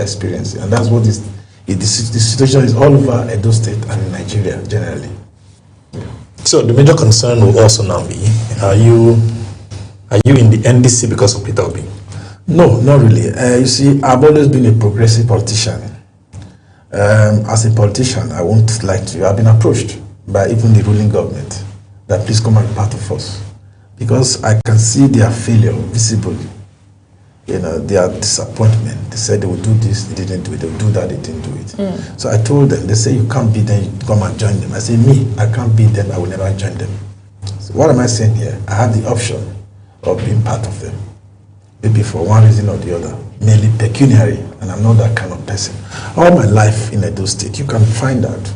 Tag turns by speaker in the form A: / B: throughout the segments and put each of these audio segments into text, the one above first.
A: are experiencing. And that's what the situation is all over Edo State and in Nigeria generally. Yeah.
B: So the major concern will also now be, are you in the NDC because of Peter Obi?
A: No, not really. You see, I've always been a progressive politician. As a politician, I won't lie to you, I've been approached by even the ruling government that please come and be part of us. Because I can see their failure visibly. You know, their disappointment. They said they would do this, they didn't do it. They would do that, they didn't do it. So I told them, they say you can't beat them, you come and join them. I say, me, I can't beat them, I will never join them. So what am I saying here? I have the option of being part of them. Maybe for one reason or the other, mainly pecuniary, and I'm not that kind of person. All my life in Edo State, you can find out,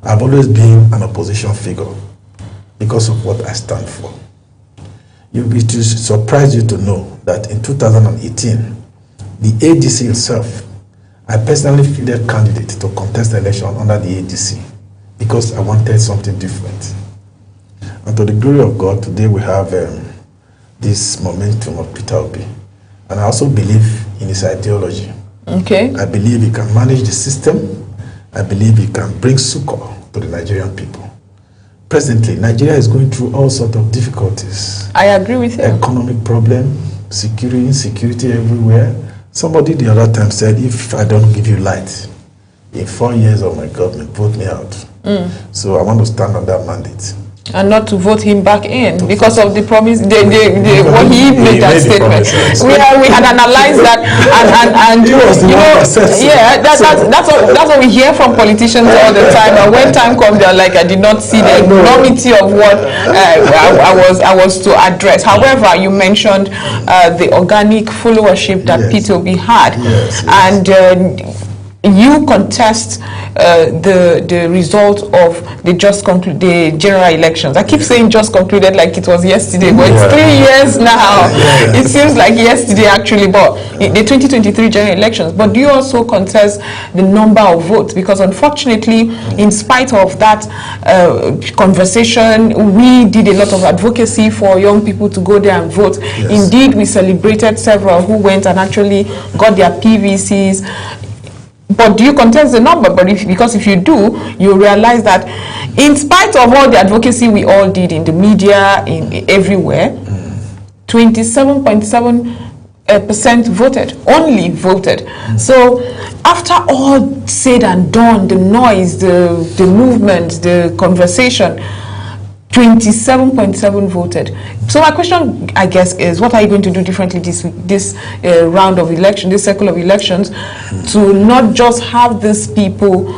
A: I've always been an opposition figure because of what I stand for. It will surprise you to know that in 2018, the ADC itself, I personally fielded candidate to contest the election under the ADC because I wanted something different. And to the glory of God, today we have this momentum of Peter Obi. And I also believe in his ideology.
C: Okay.
A: I believe he can manage the system. I believe he can bring succor to the Nigerian people. Presently, Nigeria is going through all sorts of difficulties.
C: I agree with you.
A: Economic problem, insecurity everywhere. Somebody the other time said, if I don't give you light, in 4 years of my government, vote me out. So I want to stand on that mandate.
C: And not to vote him back in because of the promise, what he made that statement. We had analyzed that, and you know, yeah, that's what we hear from politicians all the time. And when time comes, they're like, I did not see the enormity of what I was to address. However, you mentioned the organic followership that Peter Obi had, and you contest the result of the general elections. I keep saying just concluded like it was yesterday, but it's 3 years now. It seems like yesterday actually, but the 2023 general elections. But do you also contest the number of votes? Because unfortunately, in spite of that conversation, we did a lot of advocacy for young people to go there and vote. Indeed, we celebrated several who went and actually got their PVCs. But do you contest the number? But because if you do, you realize that in spite of all the advocacy we all did in the media, everywhere, 27.7% voted, only voted. So after all said and done, the noise, the movement, the conversation, 27.7 voted. So my question, I guess, is what are you going to do differently this round of election, this cycle of elections, to not just have these people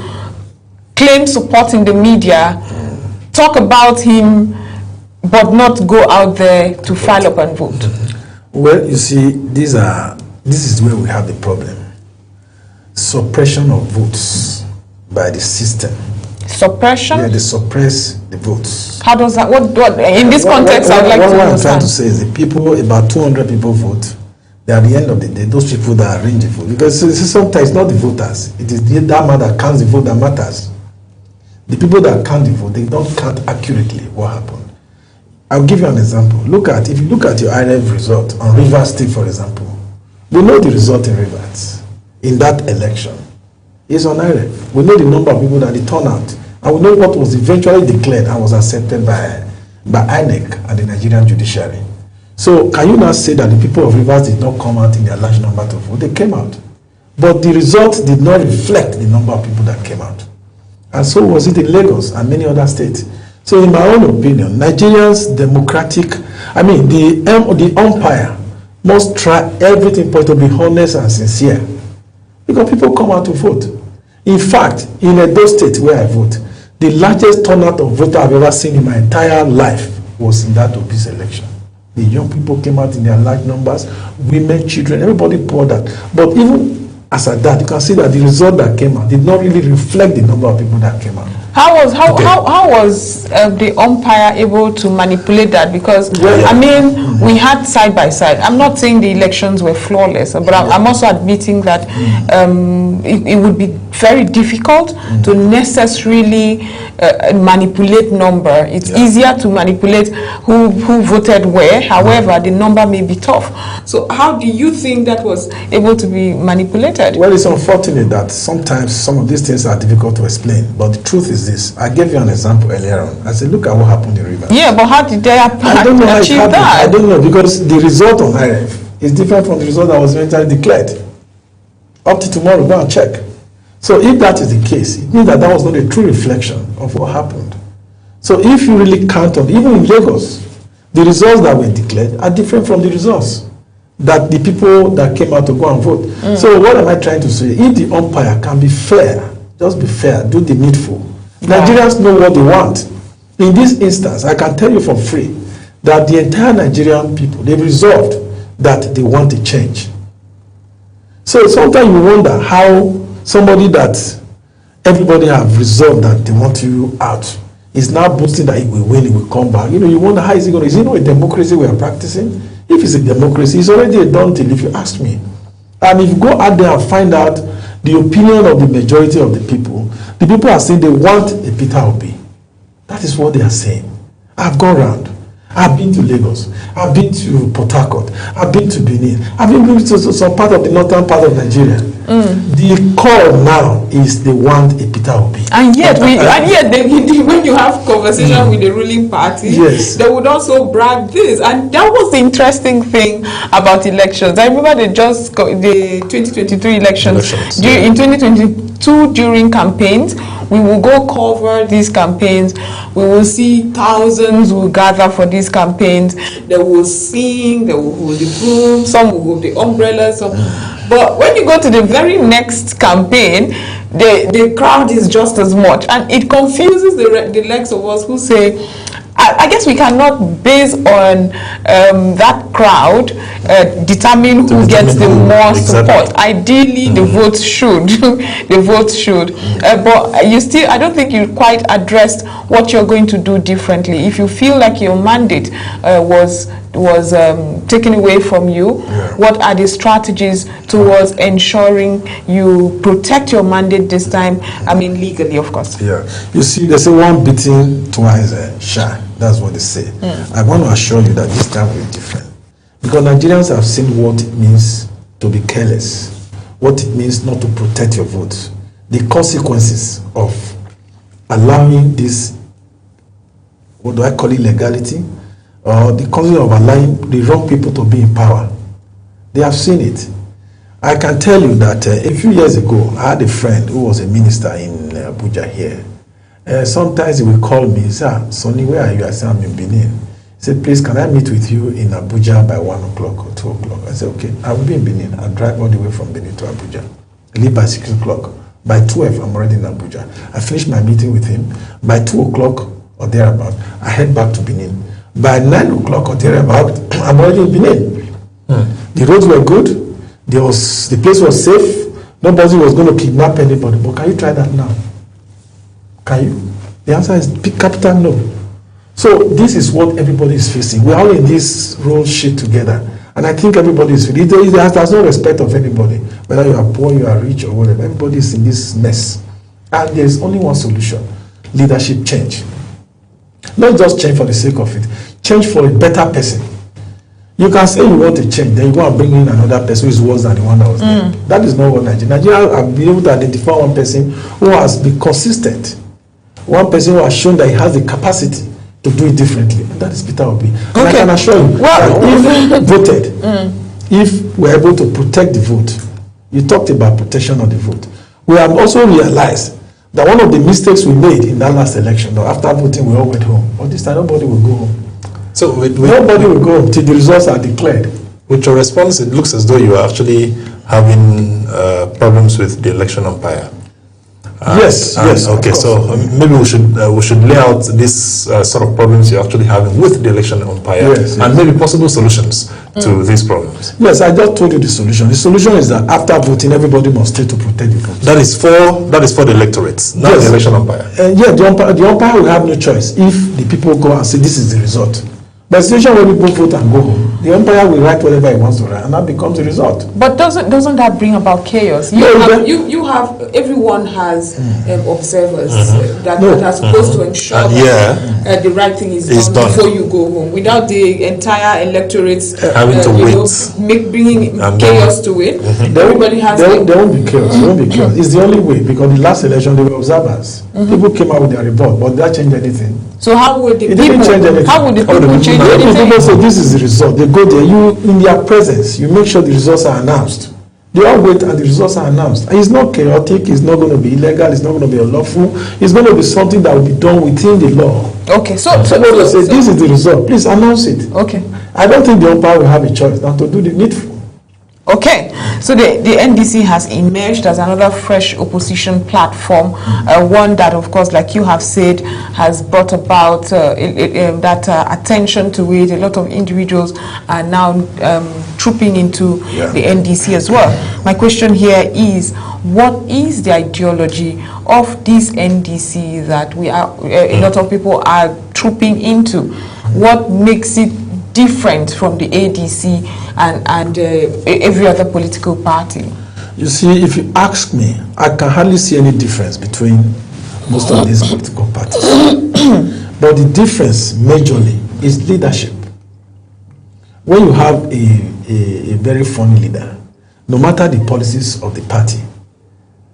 C: claim support in the media, talk about him, but not go out there to file up and vote?
A: Well, you see, this is where we have the problem. Suppression of votes by the system.
C: Suppression?
A: Yeah, they suppress the votes.
C: How does that, what in this context, I'd like to understand.
A: What I'm trying to say is the people, about 200 people vote. They, at the end of the day, those people that arrange the vote, because sometimes it's not the voters, it is that man that counts the vote that matters. The people that count the vote, they don't count accurately what happened. I'll give you an example. If you look at your IRF result on Rivers State, for example, we know the result in Rivers, in that election. It's on IRF. We know the number of people that they turn out. And we know what was eventually declared and was accepted by INEC and the Nigerian judiciary. So can you now say that the people of Rivers did not come out in their large number to vote? They came out. But the result did not reflect the number of people that came out. And so was it in Lagos and many other states. So in my own opinion, Nigerians' the umpire must try everything possible to be honest and sincere. Because people come out to vote. In fact, in Edo State where I vote, the largest turnout of voter I've ever seen in my entire life was in that Obi's election. The young people came out in their large numbers, women, children, everybody poured out. But even as at that, you can see that the result that came out did not really reflect the number of people that came out.
C: How was the umpire able to manipulate that? Because we had side by side. I'm not saying the elections were flawless, but I'm also admitting that it would be very difficult to necessarily manipulate number. It's easier to manipulate who voted where. However, the number may be tough. So how do you think that was able to be manipulated?
A: Well, it's unfortunate that sometimes some of these things are difficult to explain. But the truth is this. I gave you an example earlier on. I said, look at what happened in Rivers.
C: Yeah, but how did they achieve that?
A: I don't know, because the result on IRF is different from the result that was eventually declared. Up to tomorrow, go and check. So if that is the case, it means that that was not a true reflection of what happened. So if you really count on, even in Lagos, the results that were declared are different from the results that the people that came out to go and vote. So what am I trying to say? If the umpire can be fair, just be fair, do the needful. Nigerians know what they want. In this instance, I can tell you for free that the entire Nigerian people, they've resolved that they want a change. So sometimes you wonder how somebody that everybody have resolved that they want you out is now boasting that he will win, he will come back. You know, you wonder how is it going to, is it not a democracy we are practicing? If it's a democracy, it's already a done deal if you ask me. And if you go out there and find out the opinion of the majority of the people are saying they want a Peter Obi. That is what they are saying. I've gone around. I've been to Lagos. I've been to Port Harcourt. I've been to Benin. I've been to some part of the northern part of Nigeria. The call now is they want a Peter Obi.
C: And yet, when you have conversation with the ruling party, they would also brag this. And that was the interesting thing about elections. I remember the 2023 elections. In 2022, during campaigns, we will go cover these campaigns. We will see thousands will gather for these campaigns. They will sing, they will hold the broom, some will hold the umbrellas. But when you go to the very next campaign, the crowd is just as much. And it confuses the likes of us who say, I guess we cannot, based on that crowd, determine who gets the more support. Ideally, the votes should. But you still, I don't think you quite addressed what you're going to do differently. If you feel like your mandate was taken away from you, what are the strategies towards ensuring you protect your mandate this time? I mean, legally, of course.
A: Yeah. You see, they say one beating, twice shy. That's what they say. I want to assure you that this time will be different. Because Nigerians have seen what it means to be careless, what it means not to protect your vote, the consequences of allowing this, what do I call it, legality, or the consequences of allowing the wrong people to be in power. They have seen it. I can tell you that a few years ago, I had a friend who was a minister in Abuja here. Sometimes he will call me, sir, Sonny, where are you? I said, I'm in Benin. He said, please, can I meet with you in Abuja by 1 o'clock or 2 o'clock? I said, okay, I will be in Benin. I'll drive all the way from Benin to Abuja. I leave by 6 o'clock. By 12, I'm already in Abuja. I finished my meeting with him. By 2 o'clock or thereabout, I head back to Benin. By 9 o'clock or thereabout, I'm already in Benin. The roads were good. The place was safe. Nobody was going to kidnap anybody. But can you try that now? Can you? The answer is big capital no. So this is what everybody is facing. We're all in this roll shit together. And I think everybody is feeling. There's no respect of anybody. Whether you are poor, you are rich, or whatever. Everybody is in this mess. And there's only one solution. Leadership change. Not just change for the sake of it. Change for a better person. You can say you want to change, then you go and bring in another person who is worse than the one that was there. That is not what Nigeria have been able to identify one person who has been consistent. One person who has shown that he has the capacity to do it differently. And that is Peter Obi. And I can assure you that if voted, if we're able to protect the vote, you talked about protection of the vote. We have also realized that one of the mistakes we made in that last election, after voting, we all went home. But this time, nobody will go home.
B: So
A: nobody will go home till the results are declared.
B: With your response, it looks as though you are actually having problems with the election umpire.
A: Yes.
B: Okay, so maybe we should lay out this sort of problems you're actually having with the election umpire, and maybe possible solutions to these problems.
A: Yes, I just told you the solution. The solution is that after voting, everybody must stay to protect the vote.
B: That is for the electorate, not the election umpire.
A: The umpire will have no choice if the people go and say this is the result. But the situation where people vote and go home, The umpire will write whatever he wants to write, and that becomes the result.
C: But doesn't that bring about chaos? Everyone has observers that are supposed to ensure that the right thing is done before you go home, without the entire electorate
B: having to wait,
C: bringing chaos to it. Everybody has.
A: There won't be chaos. There won't be chaos. It's the only way, because the last election they were observers. People came out with their report, but that changed anything.
C: So how would the people
A: change anything.
C: change anything?
A: People say this is the result. They go there. You in their presence. You make sure the results are announced. They all wait and the results are announced. And it's not chaotic. It's not going to be illegal. It's not going to be unlawful. It's going to be something that will be done within the law.
C: Okay. So
A: say this is the result. Please announce it.
C: Okay.
A: I don't think the umpire will have a choice than to do the needful.
C: Okay, so the NDC has emerged as another fresh opposition platform, one that, of course, like you have said, has brought about that attention to it. A lot of individuals are now trooping into the NDC as well. My question here is, what is the ideology of this NDC that a lot of people are trooping into? What makes it different from the ADC and every other political party?
A: You see, if you ask me, I can hardly see any difference between most of these political parties. But the difference majorly is leadership. When you have a very funny leader, no matter the policies of the party,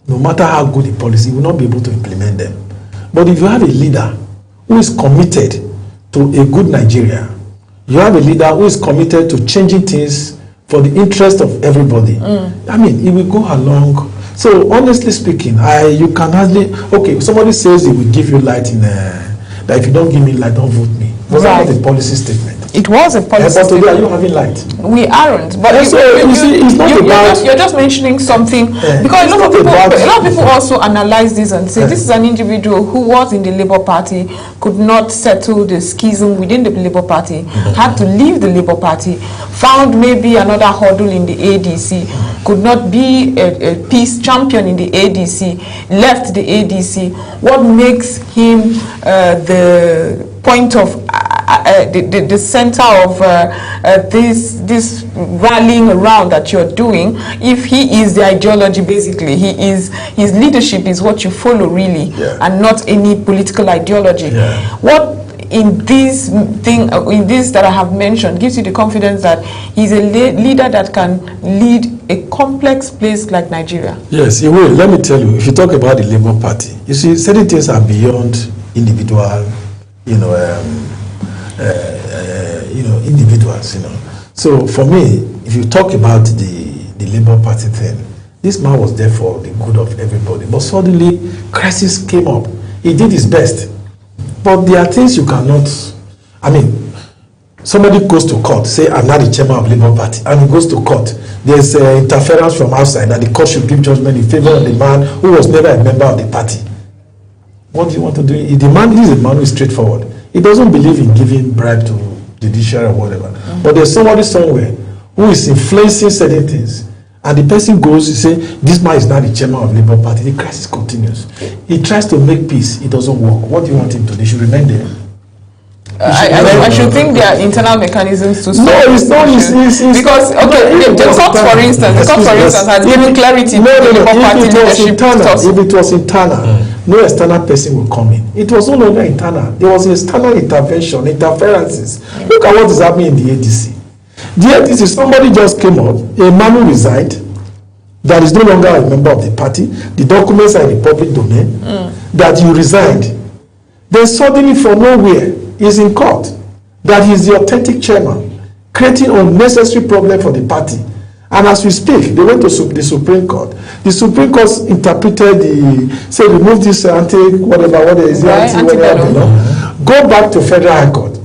A: no matter how good the policy, you will not be able to implement them. But if you have a leader who is committed to a good Nigeria, you have a leader who is committed to changing things for the interest of everybody. I mean, it will go along. So honestly speaking, you can hardly, okay, somebody says he will give you light in that if you don't give me light, don't vote me. Was that not a policy statement?
C: It was a policy
A: but
C: statement.
A: Today, are you having light?
C: We aren't. But you're just mentioning something, because a lot of people also analyze this and say this is an individual who was in the Labour Party, could not settle the schism within the Labour Party, had to leave the Labour Party, found maybe another hurdle in the ADC, could not be a peace champion in the ADC, left the ADC. What makes him the point of the center of this rallying around that you're doing, if he is the ideology? Basically, his leadership is what you follow, really, and not any political ideology. What in this that I have mentioned gives you the confidence that he's a leader that can lead a complex place like Nigeria? Yes, he will.
A: Let me tell you, if you talk about the Labour Party, you see, certain things are beyond individual, individuals, So for me, if you talk about the Labour Party thing, this man was there for the good of everybody. But suddenly, crisis came up. He did his best. But there are things you cannot, somebody goes to court, say, I'm not the chairman of Labour Party, and he goes to court. There's interference from outside that the court should give judgment in favor of the man who was never a member of the party. What do you want to do? He's a man who is straightforward. He doesn't believe in giving bribe to judiciary or whatever. But there's somebody somewhere who is influencing certain things. And the person goes to say, this man is not the chairman of Labour Party. The crisis continues. He tries to make peace. It doesn't work. What do you want him to do? He should remain there.
C: I should think there are internal mechanisms to solve.
A: No, it's not.
C: Because, the court, for instance, has given clarity to the Labour Party leadership.
A: If it was internal, no external person will come in. It was no longer internal. There was external intervention, interferences. Look at what is happening in the ADC. The ADC, somebody just came up, a man who resigned, that is no longer a member of the party. The documents are in the public domain, that you resigned. Then suddenly from nowhere, is in court, that he's the authentic chairman, creating unnecessary problem for the party. And as we speak, they went to the Supreme Court. The Supreme Court interpreted remove this whatever is the go back to Federal High Court.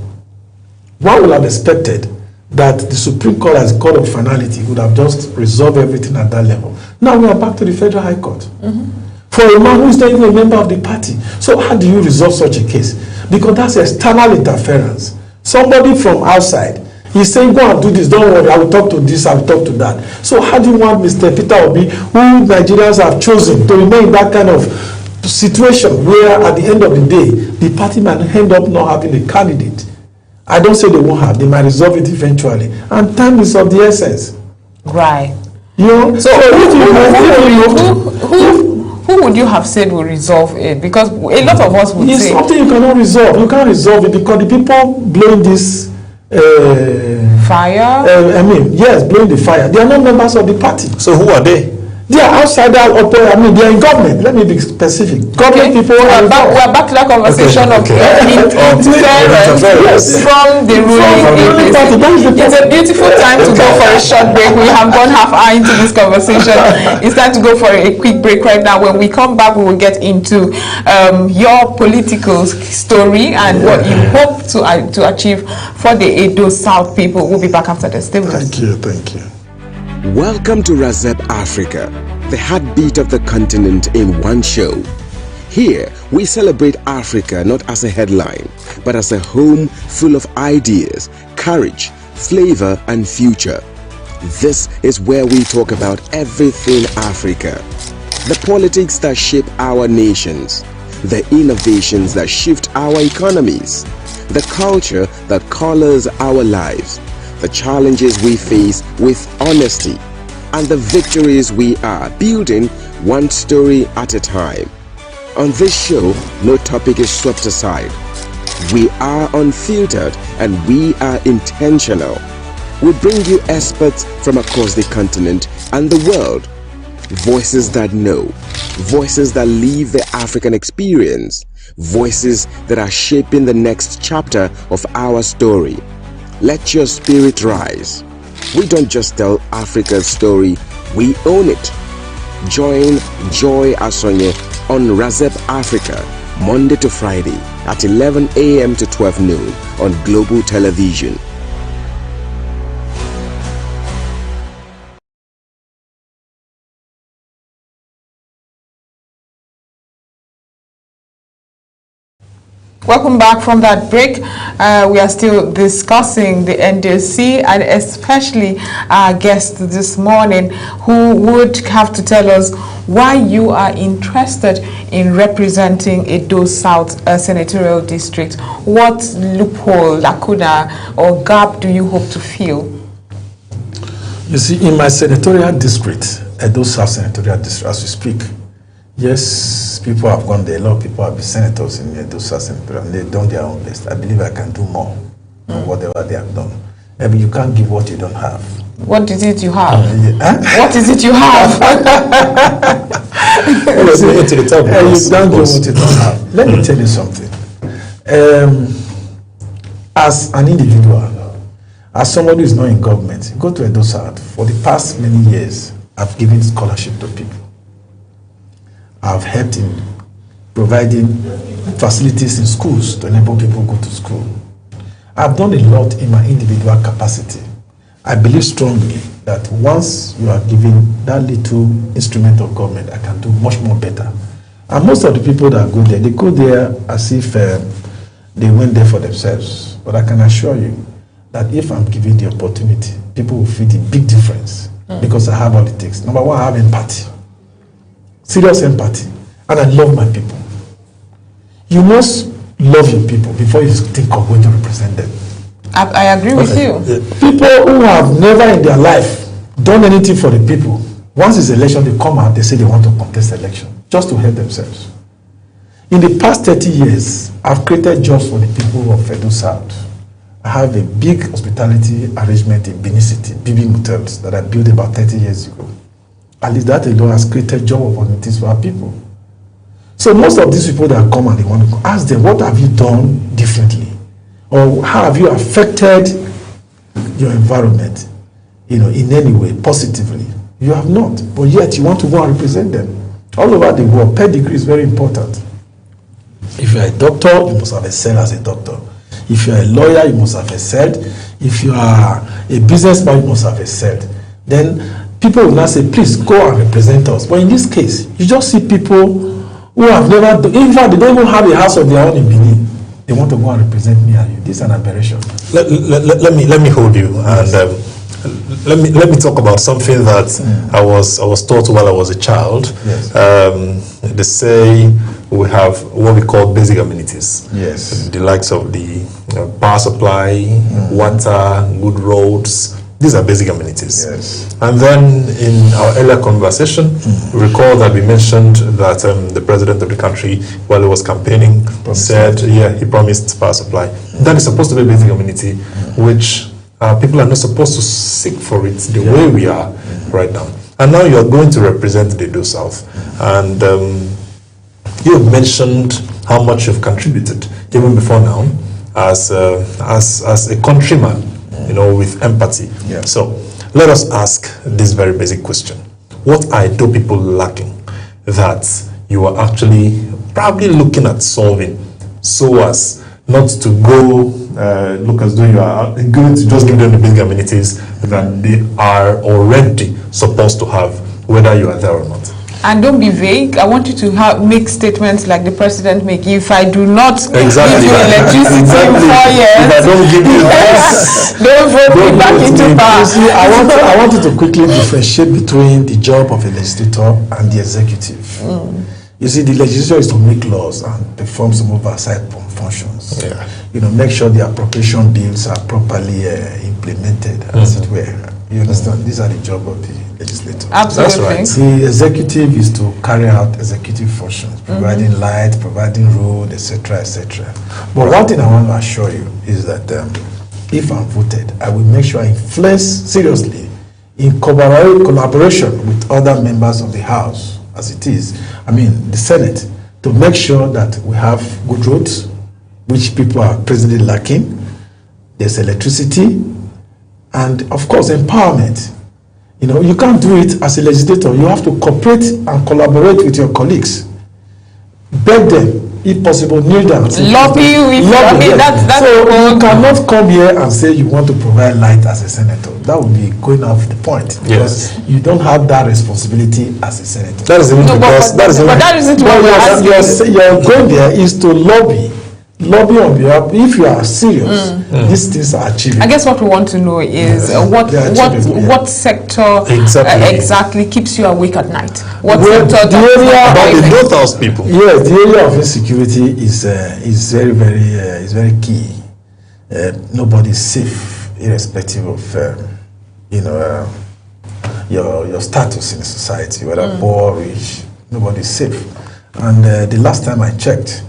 A: One would have expected that the Supreme Court, as a court of finality, would have just resolved everything at that level. Now we are back to the Federal High Court. For a man who is not even a member of the party. So how do you resolve such a case? Because that's external interference. Somebody from outside, he's saying, go and do this, don't worry, I will talk to this, I will talk to that. So how do you want Mr. Peter Obi, who Nigerians have chosen to remain in that kind of situation where at the end of the day, the party might end up not having a candidate? I don't say they won't have. They might resolve it eventually. And time is of the essence.
C: Right.
A: You know,
C: so who would you have said will resolve it? Because a lot of us would say...
A: It's something you cannot resolve. You can't resolve it because the people blowing this...
C: fire?
A: Yes, blowing the fire. They are not members of the party.
B: So who are they?
A: They are outside they are in government. Let me be specific. Government people
C: we're back to that conversation of interference from the ruling party. It's a beautiful time to go for a short break. We have gone half hour into this conversation. It's time to go for a quick break right now. When we come back, we will get into your political story and what you hope to achieve for the Edo South people. We'll be back after this.
A: Thank you.
D: Welcome to RAZEP Africa, the heartbeat of the continent in one show. Here, we celebrate Africa not as a headline, but as a home full of ideas, courage, flavor, and future. This is where we talk about everything Africa. The politics that shape our nations, the innovations that shift our economies, the culture that colors our lives, the challenges we face with honesty, and the victories we are building one story at a time. On this show, no topic is swept aside. We are unfiltered and we are intentional. We bring you experts from across the continent and the world. Voices that know, voices that live the African experience, voices that are shaping the next chapter of our story. Let your spirit rise. We don't just tell Africa's story, we own it. Join Joy Asonye on RAZEP Africa, Monday to Friday at 11 a.m. to 12 noon on Global Television.
C: Welcome back from that break. We are still discussing the NDC and especially our guest this morning who would have to tell us why you are interested in representing Edo South Senatorial District. What loophole, lacuna or gap do you hope to fill?
A: You see, in my senatorial district, Edo South Senatorial District, as we speak, yes, people have gone there. A lot of people have been senators in Edo South Senatorial, and they've done their own best. I believe I can do more than whatever they have done. Maybe you can't give what you don't have.
C: What is it you have? What is it you have?
A: You don't give what you don't have. Let me tell you something. As an individual, as somebody who is not in government, go to Edo South. For the past many years, I've given scholarship to people. I've helped in providing facilities in schools to enable people to go to school. I've done a lot in my individual capacity. I believe strongly that once you are given that little instrument of government, I can do much more better. And most of the people that go there, they go there as if they went there for themselves. But I can assure you that if I'm given the opportunity, people will feel the big difference because I have all it takes. Number one, I have empathy. Serious empathy. And I love my people. You must love your people before you think of going to represent them.
C: I agree with you.
A: People who have never in their life done anything for the people, once it's election, they come out, they say they want to contest election, just to help themselves. In the past 30 years, I've created jobs for the people of Edo South. I have a big hospitality arrangement in Benin City, BB Motels, that I built about 30 years ago. At least that alone has created job opportunities for our people. So most of these people that come and they want to ask them, what have you done differently? Or how have you affected your environment, in any way, positively? You have not, but yet you want to go and represent them. All over the world, pedigree is very important. If you're a doctor, you must have excelled as a doctor. If you're a lawyer, you must have excelled. If you are a businessman, you must have excelled. Then people will now say, please go and represent us. But in this case, you just see people who have never, in fact, they don't even have a house of their own in Benin. They want to go and represent me and you. This is an aberration.
B: Let me hold you and let me talk about something that I was taught while I was a child.
A: Yes.
B: They say we have what we call basic amenities.
A: Yes.
B: The likes of the power supply, water, good roads. These are basic amenities.
A: Yes.
B: And then in our earlier conversation, recall that we mentioned that the president of the country, while he was campaigning, said, he promised power supply. That is supposed to be a basic amenity, which people are not supposed to seek for it the way we are right now. And now you are going to represent the Edo South. And you have mentioned how much you've contributed, even before now, as a countryman, with empathy.
A: Yeah.
B: So let us ask this very basic question. What are Edo people lacking that you are actually probably looking at solving so as not to go look as though you are going to just give them the basic amenities that they are already supposed to have, whether you are there or not?
C: And don't be vague. I want you to make statements like the president make. If I do not give
B: Exactly.
C: you electricity in 4 years,
B: If I don't give you
C: don't vote me back into power.
A: You see, I want you to quickly differentiate between the job of a legislator and the executive. You see, the legislature is to make laws and perform some oversight functions.
B: Yeah.
A: Make sure the appropriation bills are properly implemented, as it were. You understand? These are the job of the legislator.
C: Absolutely.
B: That's
A: The executive is to carry out executive functions, providing light, providing road, etc., etc. But one thing I want to assure you is that if I'm voted, I will make sure I influence seriously in collaboration with other members of the House, as it is, the Senate, to make sure that we have good roads, which people are presently lacking. There's electricity, and of course empowerment. You can't do it as a legislator. You have to cooperate and collaborate with your colleagues. Beg them, if possible, kneel down.
C: Lobby with that's
A: so you cannot come here and say you want to provide light as a senator. That would be going off the point.
B: Yes.
A: Because you don't have that responsibility as a senator.
B: That is even because
C: that isn't what we're asking.
A: Your goal there is to lobby on behalf. If you are serious, these things are achievable.
C: I guess what we want to know is what sector exactly keeps you awake at night. What sector?
B: The Edo South people.
A: Yes, the area of insecurity is very, very very key. Nobody is safe, irrespective of your status in society, whether poor or rich. Nobody is safe. And the last time I checked,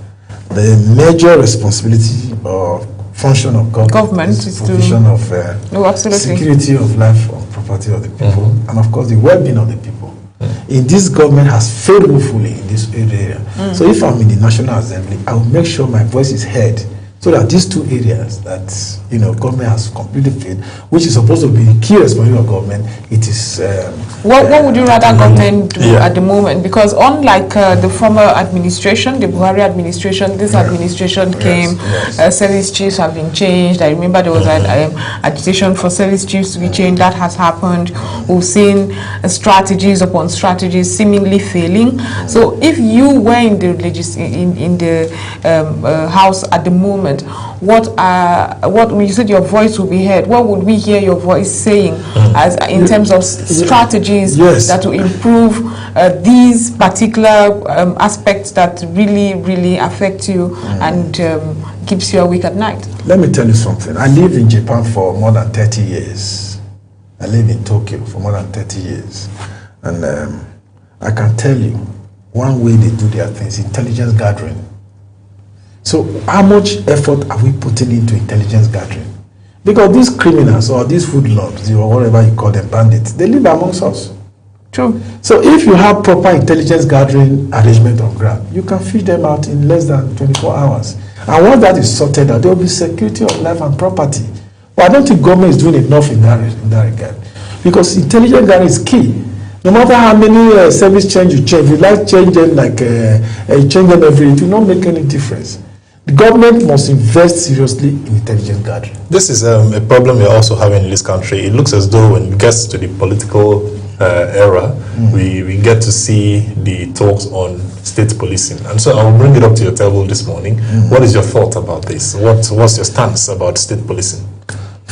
A: the major responsibility or function of government is provision of security of life or property of the people, and of course the well-being of the people. In this government has failed woefully in this area. So if I'm in the National Assembly, I will make sure my voice is heard, so that these two areas that government has completely failed, which is supposed to be the key responsibility of government, it is.
C: What would you rather government do at the moment? Because unlike the former administration, the Buhari administration, this administration came. Service chiefs have been changed. I remember there was an agitation for service chiefs to be changed. That has happened. We've seen strategies upon strategies seemingly failing. So if you were in the House at the moment, what you said your voice will be heard, what would we hear your voice saying as in terms of strategies that will improve these particular aspects that really affect you and keeps you awake at night?
A: Let me tell you something. I lived in Japan for more than 30 years. I live in Tokyo for more than 30 years. And I can tell you, one way they do their things, intelligence gathering. So how much effort are we putting into intelligence gathering? Because these criminals or these hoodlums or whatever you call them, bandits, they live amongst us.
C: True.
A: So if you have proper intelligence gathering arrangement on ground, you can fish them out in less than 24 hours. And once that is sorted out, there will be security of life and property. But I don't think government is doing enough in that regard. Because intelligence gathering is key. No matter how many service change you change, if you like change them like change them every, it will not make any difference. The government must invest seriously in intelligence gathering.
B: This is a problem we're also having in this country. It looks as though when it gets to the political era, we get to see the talks on state policing. And so I'll bring it up to your table this morning. What is your thought about this? What's your stance about state policing?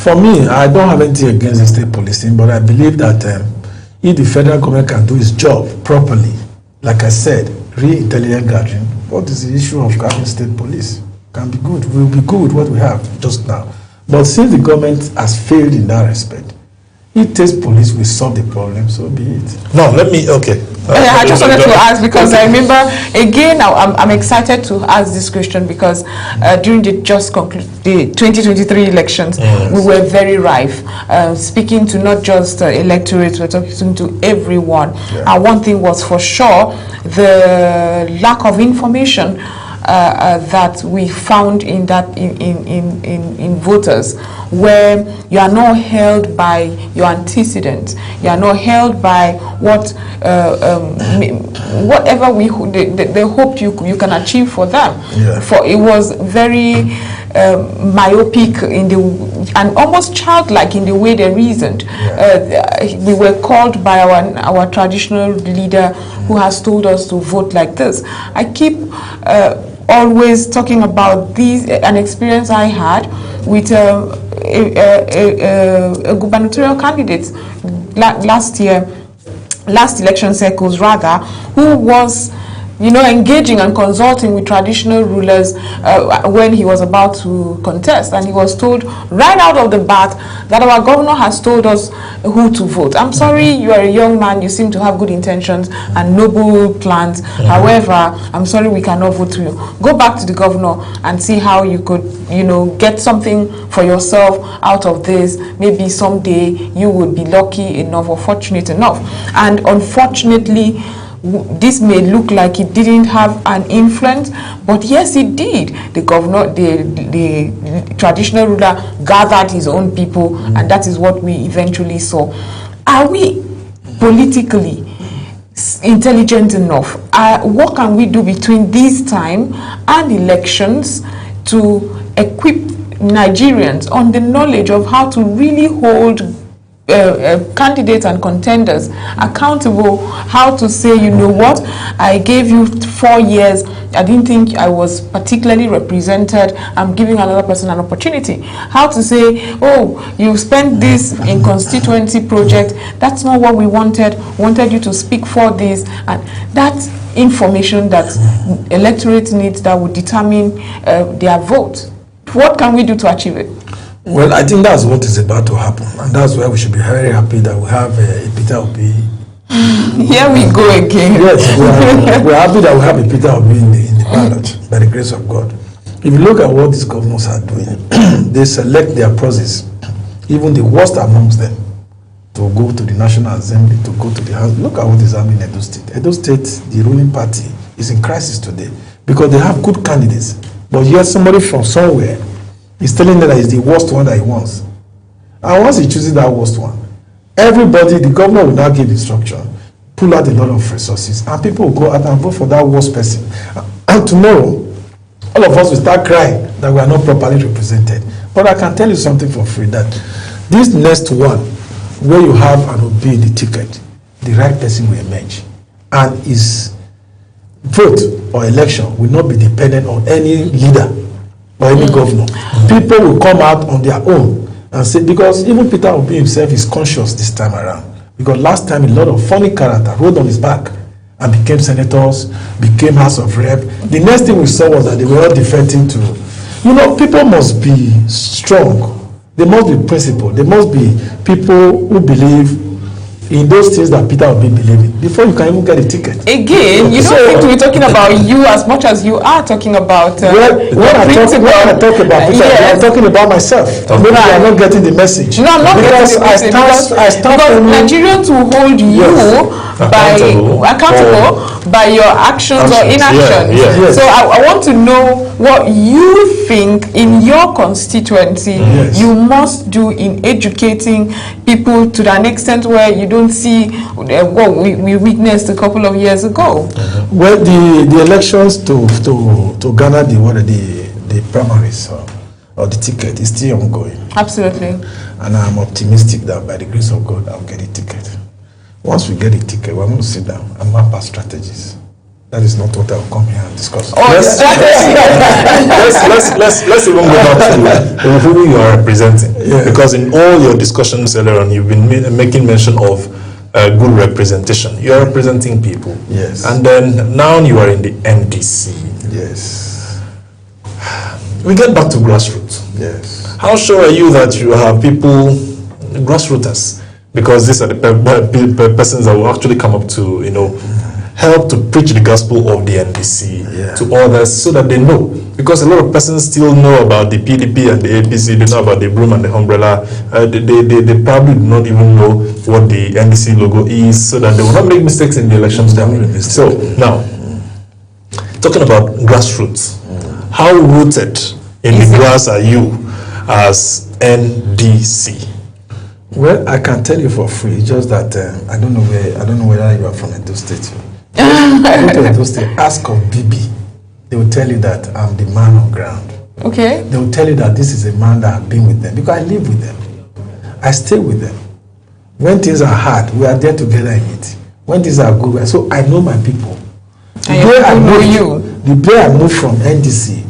A: For me, I don't have anything against the state policing, but I believe that if the federal government can do its job properly, like I said, intelligence gathering, what is the issue of having state police? Can be good. We'll be good with what we have just now. But since the government has failed in that respect, if state police will solve the problem, so be it.
B: No, let me, okay.
C: I just wanted to ask because I remember, again, I'm excited to ask this question because during the the 2023 elections, we were very rife, speaking to not just electorates, we're talking to everyone.
A: Yeah.
C: And one thing was for sure, the lack of information that we found in that in voters, where you are not held by your antecedents, you are not held by what whatever they hoped you can achieve for them.
A: Yeah.
C: For it was very myopic and almost childlike in the way they reasoned.
A: Yeah.
C: We were called by our traditional leader who has told us to vote like this. I keep always talking about an experience I had with a gubernatorial candidate last election cycles rather, who was engaging and consulting with traditional rulers when he was about to contest, and he was told right out of the bat that our governor has told us who to vote. I'm sorry, you are a young man, you seem to have good intentions and noble plans. However, I'm sorry, we cannot vote for you. Go back to the governor and see how you could, get something for yourself out of this. Maybe someday you would be lucky enough or fortunate enough. And unfortunately, this may look like it didn't have an influence, but yes, it did. The governor, the traditional ruler, gathered his own people, and that is what we eventually saw. Are we politically intelligent enough? What can we do between this time and elections to equip Nigerians on the knowledge of how to really hold candidates and contenders accountable, how to say, what, I gave you 4 years, I didn't think I was particularly represented, I'm giving another person an opportunity. How to say, oh, you spent this in constituency project, that's not what we wanted you to speak for this, and that's information that electorate needs that would determine their vote. What can we do to achieve it?
A: Well, I think that's what is about to happen, and that's why we should be very happy that we have Peter Obi.
C: Here we go again.
A: Yes, we're happy that we have a Peter Obi in the ballot, by the grace of God. If you look at what these governors are doing, they select their process, even the worst amongst them, to go to the National Assembly, to go to the House. Look at what is happening in Edo State. Edo State, the ruling party, is in crisis today because they have good candidates, but yet somebody from somewhere is telling them that it's the worst one that he wants. And once he chooses that worst one, everybody, the governor will now give instruction, pull out a lot of resources, and people will go out and vote for that worst person. And tomorrow, all of us will start crying that we are not properly represented. But I can tell you something for free, that this next one, where you have an Obi in the ticket, the right person will emerge. And his vote or election will not be dependent on any leader or any governor. People will come out on their own and say, because even Peter Obi himself is conscious this time around, because last time a lot of funny characters rode on his back and became senators, became House of Rep. The next thing we saw was that they were all defecting to, people must be strong, they must be principled, they must be people who believe in those things that Peter Obi believe in before you can even get a ticket.
C: Again, you don't think we're talking about you as much as you are talking about
A: when I talk about Peter, I'm talking about myself. Maybe I'm not getting the message.
C: No, I'm not getting the message because Nigerians will hold you accountable by your actions or inactions.
A: Yes.
C: So I want to know what you think in your constituency you must do in educating people to an extent where you don't see what we witnessed a couple of years ago.
A: Well, the elections to garner the primaries or the ticket is still ongoing.
C: Absolutely.
A: And I'm optimistic that by the grace of God, I'll get a ticket. Once we get a ticket, we're going to sit down and map our strategies. That is not what I'll come here and discuss.
B: Let's even go back to who you are representing.
A: Yeah.
B: Because in all your discussions earlier on, you've been making mention of good representation. You are representing people.
A: Yes.
B: And then now you are in the NDC.
A: Yes.
B: We get back to grassroots.
A: Yes.
B: How sure are you that you have people, grassrooters? Because these are the persons that will actually come up to, help to preach the gospel of the NDC to others so that they know. Because a lot of persons still know about the PDP and the APC, they know about the broom and the umbrella. They probably do not even know what the NDC logo is, so that they will not make mistakes in the elections. So, now, talking about grassroots, how rooted in the grass are you as NDC?
A: Well, I can tell you for free, just that I don't know whether you are from Edo State. I go to Edo State, ask of BB. They will tell you that I'm the man on ground.
C: Okay.
A: They will tell you that this is a man that has been with them, because I live with them. I stay with them. When things are hard, we are there together in it. When things are good, so I know my people. The day I moved from NDC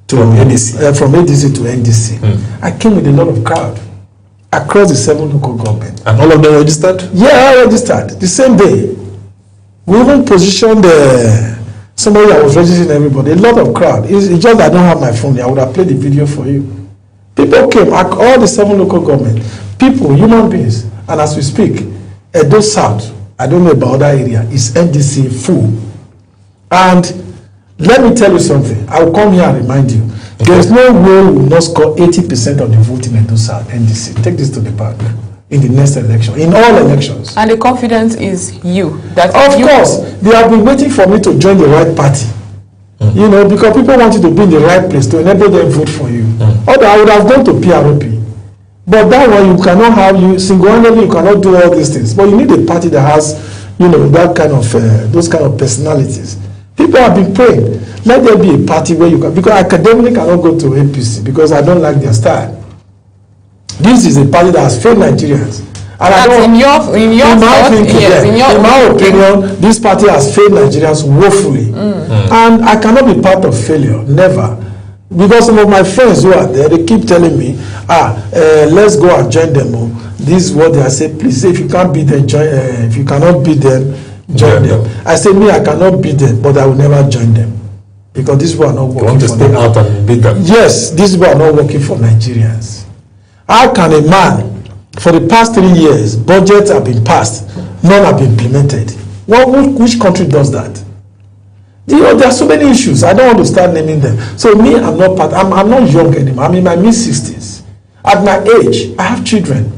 A: to NDC, from ADC to NDC, I came with a lot of crowd across the 7 local governments.
B: And all of them registered?
A: Yeah, I registered the same day. We even positioned somebody that was registering everybody. A lot of crowd. It's just that I don't have my phone. I would have played the video for you. People came, all the 7 local governments. People, human beings. And as we speak, Edo South, I don't know about other area, is NDC full. And let me tell you something. I will come here and remind you. Okay. There is no way we will not score 80% of the vote in Edo South, NDC. Take this to the bank in the next election, in all elections.
C: And the confidence is you. Of
A: course, they have been waiting for me to join the right party. Because people want you to be in the right place to enable them vote for you. Although I would have gone to PROP. But that one, you cannot have, single-handedly, you cannot do all these things. But you need a party that has, that kind of, those kind of personalities. People have been praying. Let there be a party where you can, because academically cannot go to APC because I don't like their style. This is a party that has failed Nigerians. And in my opinion, this party has failed Nigerians woefully. And I cannot be part of failure, never. Because some of my friends who are there, they keep telling me, let's go and join them. This is what they are saying. Please, if you can't beat them, join. If you cannot beat them, join them. I say, I cannot beat them, but I will never join them. Because these people are not working.
B: You want to stay out and beat them?
A: Yes, these people are not working for Nigerians. How can a man, for the past 3 years, budgets have been passed, none have been implemented? Which country does that? There are so many issues. I don't want to start naming them. So I'm not part. I'm not young anymore. I'm in my mid-60s. At my age, I have children.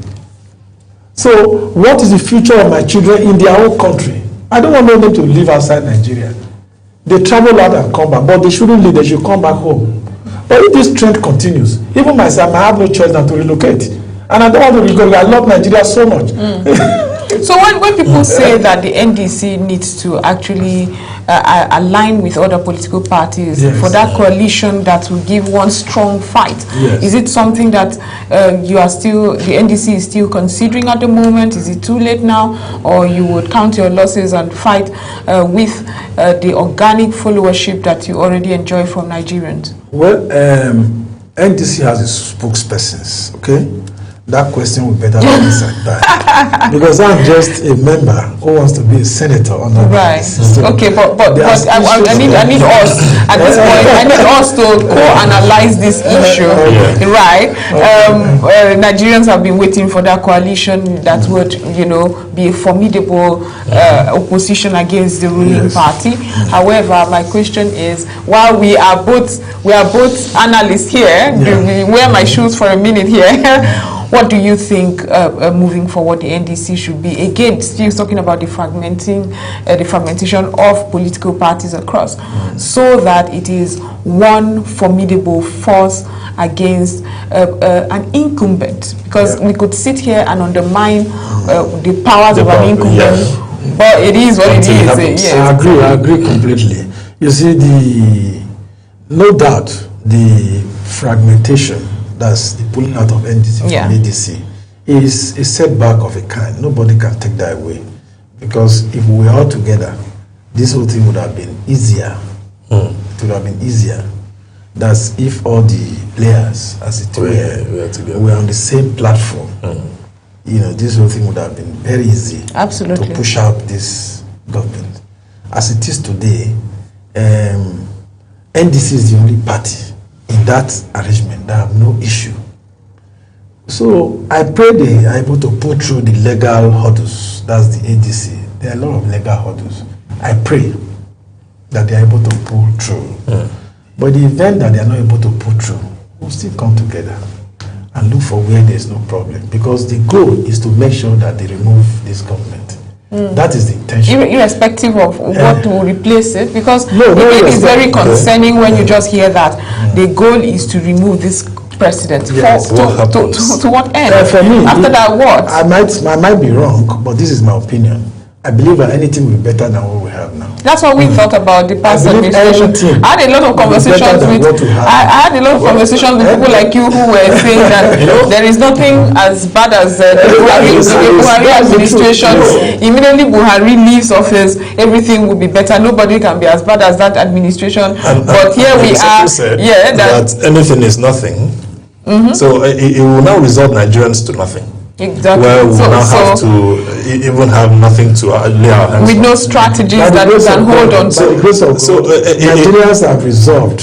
A: So what is the future of my children in their own country? I don't want them to live outside Nigeria. They travel out and come back, but they shouldn't leave. They should come back home. But if this trend continues, even myself, I have no choice than to relocate. And I don't want to relocate. I love Nigeria so much.
C: So when people say that the NDC needs to actually align with other political parties for that coalition that will give one strong fight, is it something that the NDC is still considering at the moment? Is it too late now? Or you would count your losses and fight with the organic followership that you already enjoy from Nigerians?
A: Well, NDC has its spokespersons, okay? That question would better be answered that. Because I'm just a member who wants to be a senator under NDC. So
C: okay, but I need us at this point. I need us to co-analyze this issue, right? Nigerians have been waiting for that coalition that would, be a formidable opposition against the ruling party. However, my question is, while we are both analysts here, wear my shoes for a minute here. What do you think moving forward the NDC should be? Again, still talking about the fragmentation of political parties across, so that it is one formidable force against an incumbent. Because we could sit here and undermine the powers of an incumbent, but it is what it is. Yes.
A: I agree completely. You see, no doubt the fragmentation, that's the pulling out of NDC from ADC, is a setback of a kind. Nobody can take that away. Because if we are all together, this whole thing would have been easier. It would have been easier. That's if all the players, as it were on the same platform. You know, this whole thing would have been very easy.
C: Absolutely.
A: To push out this government. As it is today, NDC is the only party in that arrangement that have no issue. So I pray they are able to pull through the legal hurdles. That's the NDC. There are a lot of legal hurdles. I pray that they are able to pull through. But the event that they are not able to pull through, we'll still come together and look for where there's no problem. Because the goal is to make sure that they remove this government. That is the intention.
C: Irrespective of what will replace it, because it is very concerning when you just hear that the goal is to remove this president.
A: Yes.
C: To what end?
A: For me,
C: after that, what?
A: I might be wrong, but this is my opinion. I believe that anything will be better than what we have now.
C: That's what we thought about the past administration. I had a lot of conversations with people like you who were saying that there is nothing as bad as the Buhari administration. Immediately Buhari leaves office, everything will be better. Nobody can be as bad as that administration. But here we are.
B: That anything is nothing. So it will now result Nigerians to nothing.
C: Exactly.
B: Where we now have to even have nothing to lay our hands
C: with
B: on.
C: no strategies that we can hold on to.
A: Nigerians have resolved.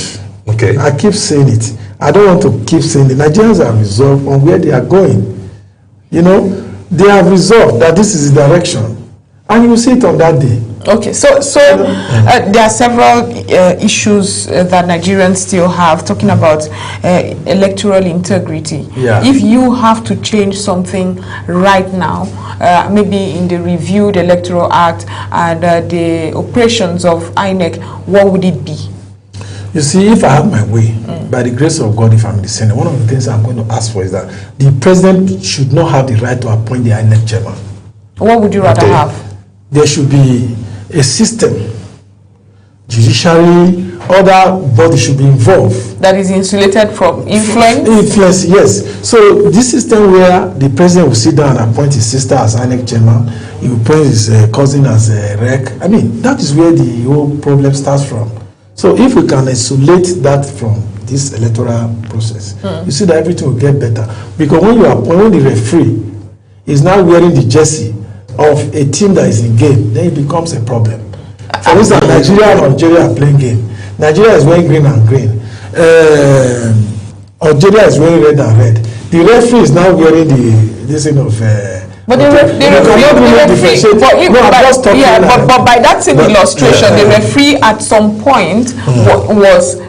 B: Okay.
A: I keep saying it. I don't want to keep saying it. Nigerians have resolved on where they are going. You know, they have resolved that this is the direction. And you will see it on that day.
C: Okay, so there are several issues that Nigerians still have, talking about electoral integrity.
A: Yeah.
C: If you have to change something right now, maybe in the reviewed Electoral Act and the operations of INEC, what would it be?
A: You see, if I have my way, by the grace of God, if I'm in the Senate, one of the things I'm going to ask for is that the president should not have the right to appoint the INEC chairman.
C: What would you rather have?
A: There should be a system, judiciary, other bodies should be involved.
C: That is insulated from influence?
A: Influence, yes. So this system where the president will sit down and appoint his sister as INEC chairman, he will appoint his cousin as a rec. I mean, that is where the whole problem starts from. So if we can isolate that from this electoral process, you see that everything will get better. Because when you appoint the referee, is now wearing the jersey of a team that is in game, then it becomes a problem. For instance, Nigeria and Algeria are playing game. Nigeria is wearing green and green. Algeria is wearing red and red. The referee is now wearing this thing of.
C: But the referee, but by that same illustration, the referee at some point was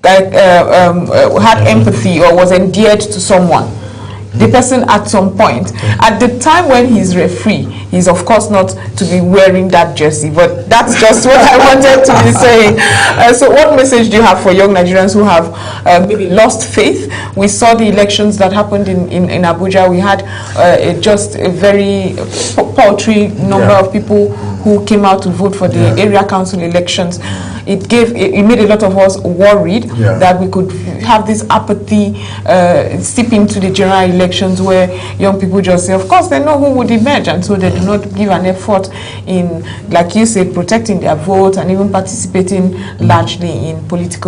C: had empathy or was endeared to someone. The person at some point, at the time when he's referee, he's of course not to be wearing that jersey, but that's just what I wanted to be saying. So what message do you have for young Nigerians who have maybe lost faith? We saw the elections that happened in Abuja. We had just a very paltry number of people who came out to vote for the area council elections. It made a lot of us worried that we could have this apathy seep into the general elections, where young people just say, of course they know who would emerge, and so they do not give an effort in, like you said, protecting their vote and even participating largely in this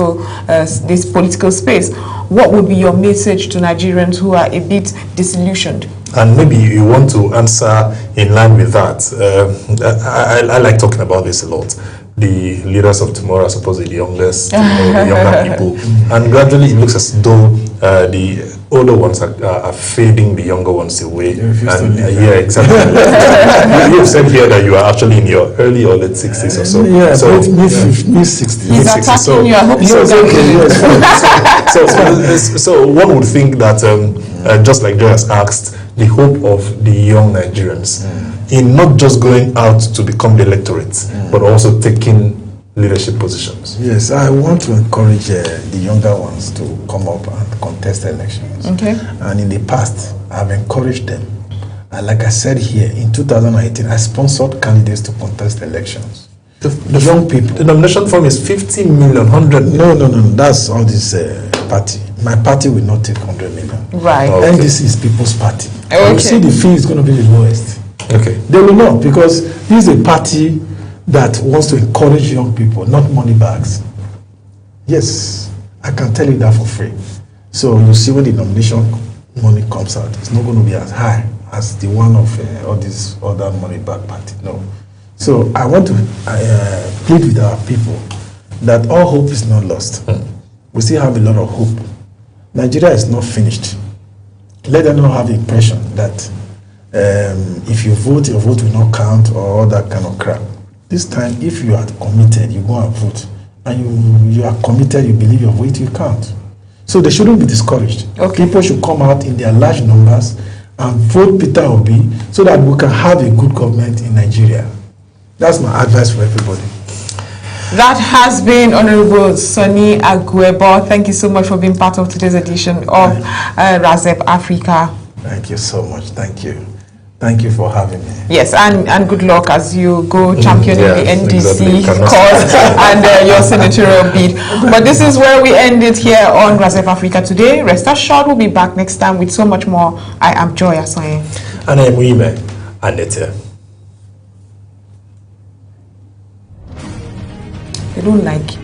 C: political space. What would be your message to Nigerians who are a bit disillusioned?
B: And maybe you want to answer in line with that. I like talking about this a lot. The leaders of tomorrow are supposedly the youngest, the younger people. And gradually it looks as though the older ones are fading the younger ones away. Exactly. You have said here that you are actually in your early or late 60s or so.
A: So mid-60s.
C: He's attacking you. I hope
B: so one would think that, just like Joy has asked, the hope of the young Nigerians in not just going out to become the electorate, but also taking leadership positions.
A: Yes, I want to encourage the younger ones to come up and contest elections.
C: Okay.
A: And in the past, I've encouraged them. And like I said here, in 2018, I sponsored candidates to contest elections. The young people.
B: The nomination form is 50 million, 100 million.
A: No. That's all this party. My party will not take 100 million.
C: Right.
A: Okay. NDC is People's Party.
C: Okay.
A: You see the fee is going to be the lowest.
B: Okay.
A: They will not, because this is a party that wants to encourage young people, not money bags. Yes, I can tell you that for free. So you see when the nomination money comes out, it's not going to be as high as the one of all these other money bag party. No. So I want to plead with our people that all hope is not lost. We still have a lot of hope. Nigeria is not finished. Let them not have the impression that if you vote, your vote will not count or all that kind of crap. This time, if you are committed, you go and vote. And you are committed, you believe your vote will count. So they shouldn't be discouraged.
C: Okay.
A: People should come out in their large numbers and vote Peter Obi so that we can have a good government in Nigeria. That's my advice for everybody.
C: That has been Honorable Sonny Aguebor. Thank you so much for being part of today's edition of RAZEP Africa.
A: Thank you so much. Thank you. Thank you for having me.
C: Yes, and good luck as you go championing the NDC
B: exactly.
C: cause and your senatorial bid. But this is where we end it here on RAZEP Africa today. Rest assured, we'll be back next time with so much more. I am Joy Asoye.
B: And I am Uime Anete.
C: They don't like